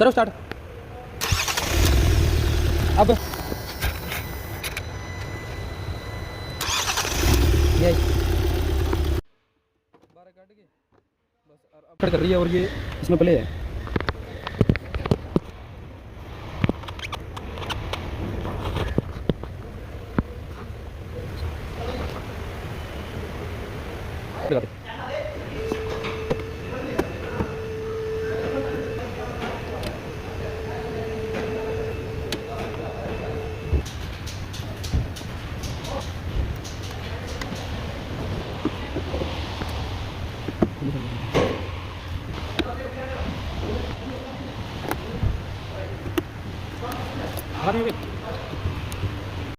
करो स्टार्ट अब ये 12 काट के बस अब कर रही है और ये इसमें प्ले है। हाँ